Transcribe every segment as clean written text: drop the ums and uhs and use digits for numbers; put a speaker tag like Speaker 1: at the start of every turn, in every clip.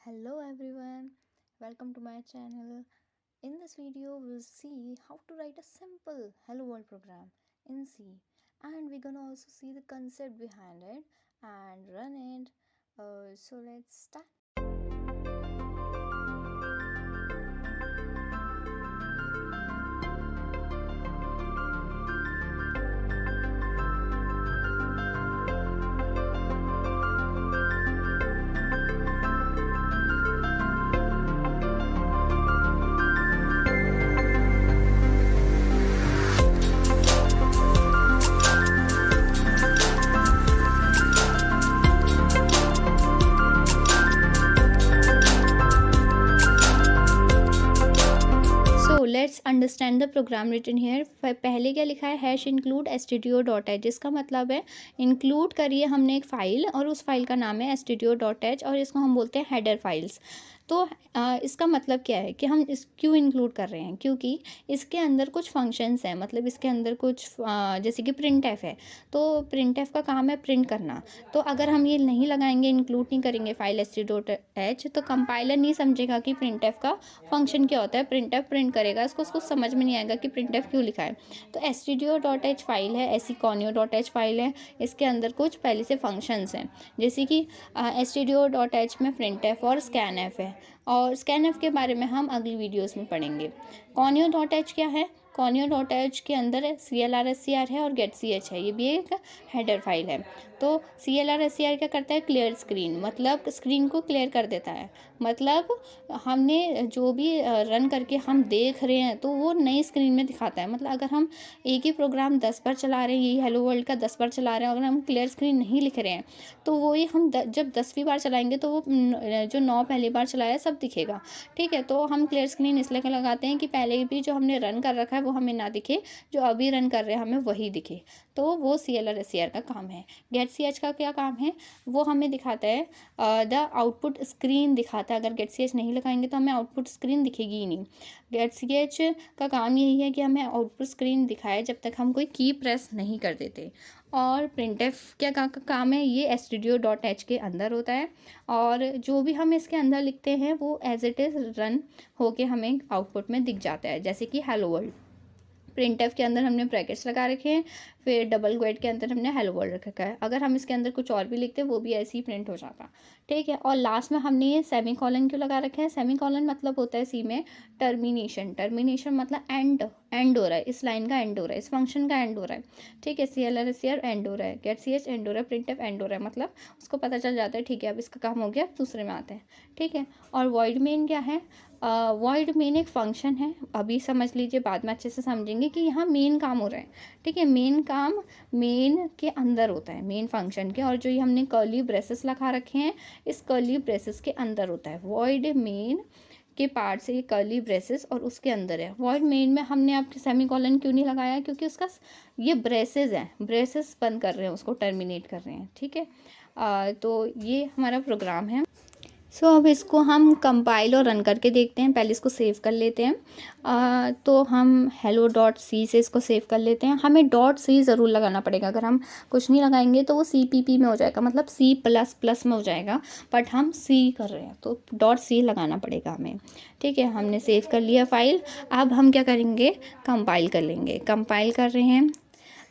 Speaker 1: Hello everyone, welcome to my channel. In this video, we'll see how to write a simple Hello World program in C, and we're gonna also see the concept behind it and run it. So let's start. Let's understand the program written here. पहले क्या लिखा है, hash include stdio.h, जिसका मतलब है include करिए हमने एक फ़ाइल और उस फाइल का नाम है stdio.h और इसको हम बोलते हैं हेडर फाइल्स। तो इसका मतलब क्या है कि हम इस क्यों इंक्लूड कर रहे हैं, क्योंकि इसके अंदर कुछ फंक्शंस हैं, मतलब इसके अंदर कुछ जैसे कि प्रिंट एफ है, तो प्रिंट एफ का काम है प्रिंट करना। तो अगर हम ये नहीं लगाएंगे, इंक्लूड नहीं करेंगे फाइल stdio.h, तो कंपाइलर नहीं समझेगा कि प्रिंट एफ का फंक्शन क्या होता है। प्रिंट एफ प्रिंट करेगा, इसको उसको समझ में नहीं आएगा कि प्रिंट एफ क्यों लिखा है। तो stdio.h फाइल है, ऐसी conio.h फाइल है, इसके अंदर कुछ पहले से फंक्शंस हैं, जैसे कि stdio.h में प्रिंट एफ और स्कैन एफ है, और स्कैन एफ के बारे में हम अगली वीडियोस में पढ़ेंगे। conio.h क्या है, conio.h के अंदर CLR/SCR है और getch है, ये भी एक हेडर फाइल है। तो CLR/SCR क्या करता है, क्लियर स्क्रीन, मतलब स्क्रीन को क्लियर कर देता है। मतलब हमने जो भी रन करके हम देख रहे हैं तो वो नई स्क्रीन में दिखाता है। मतलब अगर हम एक ही प्रोग्राम 10 बार चला रहे हैं, यही हेलो वर्ल्ड का 10 बार चला रहे हैं, अगर हम क्लियर स्क्रीन नहीं लिख रहे हैं तो वही हम जब 10वीं बार चलाएंगे तो वो जो 9 पहली बार चलाया सब दिखेगा। ठीक है, तो हम क्लियर स्क्रीन इसलिए लगाते हैं कि पहले भी जो हमने रन कर रखा है वो हमें ना दिखे, जो अभी रन कर रहे हैं हमें वही दिखे। तो वो CLR/SCR का काम है। getch का क्या काम है, वो हमें दिखाता है द आउटपुट स्क्रीन दिखाता है। अगर getch नहीं लगाएंगे तो हमें आउटपुट स्क्रीन दिखेगी ही नहीं। getch का काम यही है कि हमें आउटपुट स्क्रीन दिखाए जब तक हम कोई की प्रेस नहीं कर देते। और printf क्या काम है, ये stdio.h के अंदर होता है, और जो भी हम इसके अंदर लिखते हैं वो एज इट इज़ रन होके हमें आउटपुट में दिख जाता है, जैसे कि हेलो वर्ल्ड। प्रिंट एफ के अंदर हमने ब्रैकेट्स लगा रखे हैं, फिर डबल क्वोट के अंदर हमने हेलो वर्ल्ड रखा है। अगर हम इसके अंदर कुछ और भी लिखते वो भी ऐसे ही प्रिंट हो जाता। ठीक है, और लास्ट में हमने ये सेमी कॉलन क्यों लगा रखा है, सेमी कॉलन मतलब होता है सी में टर्मिनेशन। टर्मिनेशन मतलब एंड हो रहा है, इस लाइन का एंड हो रहा है, इस फंक्शन का एंड हो रहा है। ठीक है, CLR/SCR एंड हो रहा है, getch एंड हो रहा है, प्रिंट एफ एंड हो रहा है, मतलब उसको पता चल जाता है ठीक है अब इसका काम हो गया, दूसरे में आते हैं। ठीक है, और वॉइड मेन क्या है, वॉइड मेन एक फंक्शन है, अभी समझ लीजिए, बाद में अच्छे से समझेंगे कि यहाँ मेन काम हो रहा है। ठीक है, मेन काम मेन के अंदर होता है, मेन फंक्शन के, और जो ये हमने कर्ली ब्रेसेस लगा रखे हैं इस कर्ली ब्रेसेस के अंदर होता है। वॉइड मेन के पार्ट से ये कर्ली ब्रेसेस और उसके अंदर है। वॉइड मेन में हमने आप सेमी कॉलन क्यों नहीं लगाया, क्योंकि उसका ये ब्रेसेस हैं, ब्रेसेस बंद कर रहे हैं, उसको टर्मिनेट कर रहे हैं। ठीक है, तो ये हमारा प्रोग्राम है। अब इसको हम कंपाइल और रन करके देखते हैं। पहले इसको सेव कर लेते हैं। तो हम hello.c से इसको सेव कर लेते हैं। हमें .c ज़रूर लगाना पड़ेगा, अगर हम कुछ नहीं लगाएंगे तो वो CPP में हो जाएगा, मतलब C++ में हो जाएगा, बट हम C कर रहे हैं तो .c लगाना पड़ेगा हमें। ठीक है, हमने सेव कर लिया फाइल। अब हम क्या करेंगे, कंपाइल कर लेंगे। कंपाइल कर रहे हैं,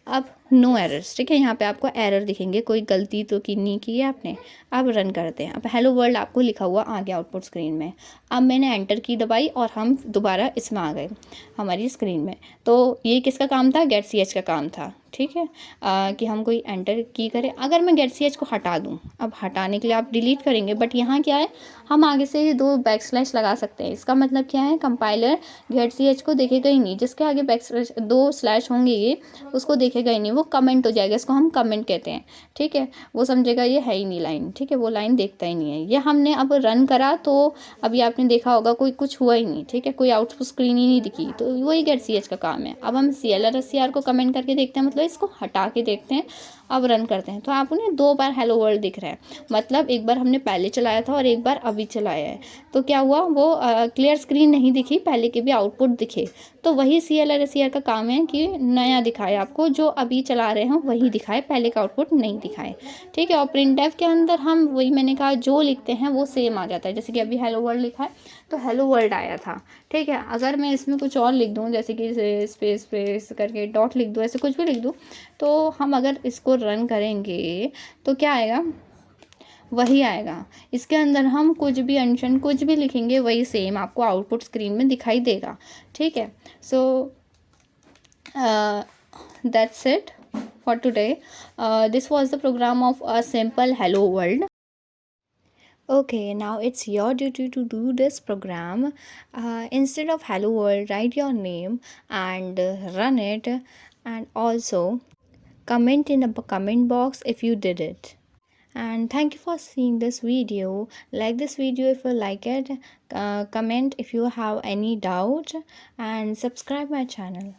Speaker 1: अब नो एरर्स। ठीक है, यहाँ पे आपको एरर दिखेंगे, कोई गलती तो की नहीं की है आपने। अब रन करते हैं। अब हेलो वर्ल्ड आपको लिखा हुआ आ गया आउटपुट स्क्रीन में। अब मैंने एंटर की दबाई और हम दोबारा इसमें आ गए हमारी स्क्रीन में। तो ये किसका काम था, getch का काम था। ठीक है, कि हम कोई एंटर की करें। अगर मैं getch को हटा दूँ, अब हटाने के लिए आप डिलीट करेंगे, बट यहाँ क्या है, हम आगे से 2 बैकस्लैश लगा सकते हैं। इसका मतलब क्या है, कंपाइलर getch को देखेगा ही नहीं, जिसके आगे बैकस्लैश 2 स्लैश होंगे ये उसको देखेगा ही नहीं, वो कमेंट हो जाएगा, इसको हम कमेंट कहते हैं। ठीक है, वो समझेगा ये है ही नहीं लाइन। ठीक है, वो लाइन देखता ही नहीं है। ये हमने अब रन करा तो अभी आपने देखा होगा कोई कुछ हुआ ही नहीं। ठीक है, कोई आउटपुट स्क्रीन ही नहीं दिखी, तो वही getch का काम है। अब हम CLR/SCR को कमेंट करके देखते हैं, मतलब इसको हटा के देखते हैं। अब रन करते हैं तो आपको ना 2 बार हेलो वर्ल्ड दिख रहा है, मतलब एक बार हमने पहले चलाया था और एक बार अभी चलाया है। तो क्या हुआ, वो क्लियर स्क्रीन नहीं दिखी, पहले के भी आउटपुट दिखे। तो वही CLRSER का काम है कि नया दिखाए आपको, जो अभी चला रहे हैं वही दिखाए, पहले का आउटपुट नहीं दिखाए। ठीक है, और प्रिंटफ के अंदर हम वही मैंने कहा जो लिखते हैं वो सेम आ जाता है। जैसे कि अभी हेलो वर्ल्ड लिखा है तो हेलो वर्ल्ड आया था। ठीक है, अगर मैं इसमें कुछ और लिख दूँ, जैसे कि स्पेस स्पेस करके डॉट लिख दूँ, ऐसे कुछ भी लिख दूँ, तो हम अगर इसको रन करेंगे तो क्या आएगा, वही आएगा। इसके अंदर हम कुछ भी अनशन कुछ भी लिखेंगे वही सेम आपको आउटपुट स्क्रीन में दिखाई देगा। ठीक है, so that's it for today. This was the program of a simple hello world. Okay, now it's your duty to do this program. Instead of hello world, write your name and run it, and also comment in the comment box if you did it. And thank you for seeing this video. Like this video if you like it, comment if you have any doubt, and subscribe my channel.